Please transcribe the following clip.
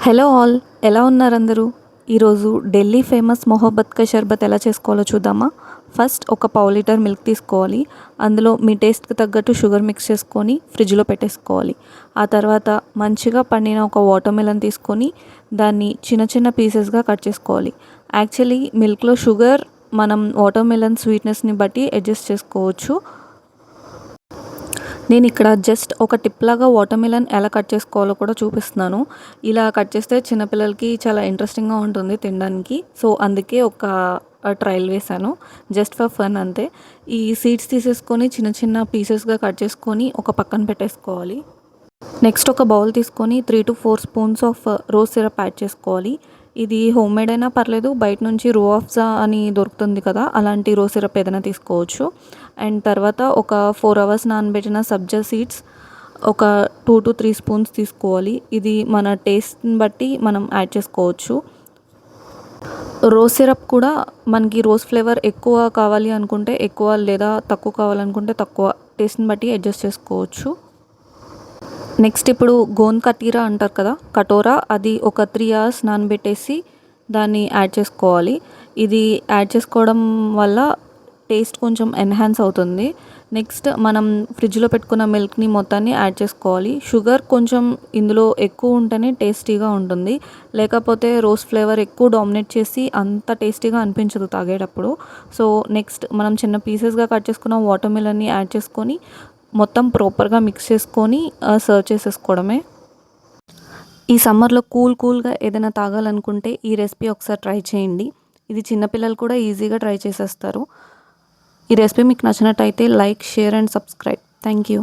Hello all, ఎలా ఉన్నారు అందరూ? ఈరోజు ఢిల్లీ ఫేమస్ మొహబ్బత్ కా షర్బత్ ఎలా చేసుకోవాలో చూద్దామా? ఫస్ట్ ఒక పావు లీటర్ మిల్క్ తీసుకోవాలి. అందులో మీ టేస్ట్కి తగ్గట్టు షుగర్ మిక్స్ చేసుకొని ఫ్రిడ్జ్లో పెట్టేసుకోవాలి. ఆ తర్వాత మంచిగా పండిన ఒక వాటర్ మిలన్ తీసుకొని దాన్ని చిన్న చిన్న పీసెస్గా కట్ చేసుకోవాలి. యాక్చువల్లీ మిల్క్లో షుగర్ మనం వాటర్ మిలన్ స్వీట్నెస్ని బట్టి అడ్జస్ట్ చేసుకోవచ్చు. నేను ఇక్కడ జస్ట్ ఒక టిప్ లాగా వాటర్ మిలన్ ఎలా కట్ చేసుకోవాలో కూడా చూపిస్తున్నాను. ఇలా కట్ చేస్తే చిన్నపిల్లలకి చాలా ఇంట్రెస్టింగ్గా ఉంటుంది తినడానికి. సో అందుకే ఒక ట్రయల్ వేశాను, జస్ట్ ఫర్ ఫన్ అంతే. ఈ సీడ్స్ తీసేసుకొని చిన్న చిన్న పీసెస్గా కట్ చేసుకొని ఒక పక్కన పెట్టేసుకోవాలి. నెక్స్ట్ ఒక బౌల్ తీసుకొని 3 to 4 spoons of rose syrup add చేసుకోవాలి. ఇది హోమ్ మేడ్ అయినా పర్లేదు, బయట నుంచి రో ఆఫ్జా అని దొరుకుతుంది కదా, అలాంటి రోజ్ సిరప్ ఏదైనా తీసుకోవచ్చు. అండ్ తర్వాత ఒక 4 hours నానబెట్టిన సబ్జా సీడ్స్ ఒక 2 to 3 స్పూన్స్ తీసుకోవాలి. ఇది మన టేస్ట్ని బట్టి మనం యాడ్ చేసుకోవచ్చు. రోజ్ సిరప్ కూడా మనకి రోజ్ ఫ్లేవర్ ఎక్కువ కావాలి అనుకుంటే ఎక్కువ, లేదా తక్కువ కావాలనుకుంటే తక్కువ, టేస్ట్ని బట్టి అడ్జస్ట్ చేసుకోవచ్చు. నెక్స్ట్ ఇప్పుడు గోంద్ కటీరా అంటారు కదా, కటోరా, అది ఒక 3 hours నానబెట్టేసి దాన్ని యాడ్ చేసుకోవాలి. ఇది యాడ్ చేసుకోవడం వల్ల టేస్ట్ కొంచెం ఎన్హాన్స్ అవుతుంది. నెక్స్ట్ మనం ఫ్రిడ్జ్లో పెట్టుకున్న మిల్క్ని మొత్తాన్ని యాడ్ చేసుకోవాలి. షుగర్ కొంచెం ఇందులో ఎక్కువ ఉంటేనే టేస్టీగా ఉంటుంది, లేకపోతే రోజ్ ఫ్లేవర్ ఎక్కువ డామినేట్ చేసి అంత టేస్టీగా అనిపించదు తాగేటప్పుడు. సో నెక్స్ట్ మనం చిన్న పీసెస్గా కట్ చేసుకున్న వాటర్ మిలన్ని యాడ్ చేసుకొని మొత్తం ప్రాపర్గా మిక్స్ చేసుకొని సర్వ్ చేసేసుకోవడమే. ఈ సమ్మర్లో కూల్గా ఏదైనా తాగాలనుకుంటే ఈ రెసిపీ ఒకసారి ట్రై చేయండి. ఇది చిన్నపిల్లలు కూడా ఈజీగా ట్రై చేసేస్తారు. ఈ రెసిపీ మీకు నచ్చినట్టయితే like, share and subscribe. Thank you.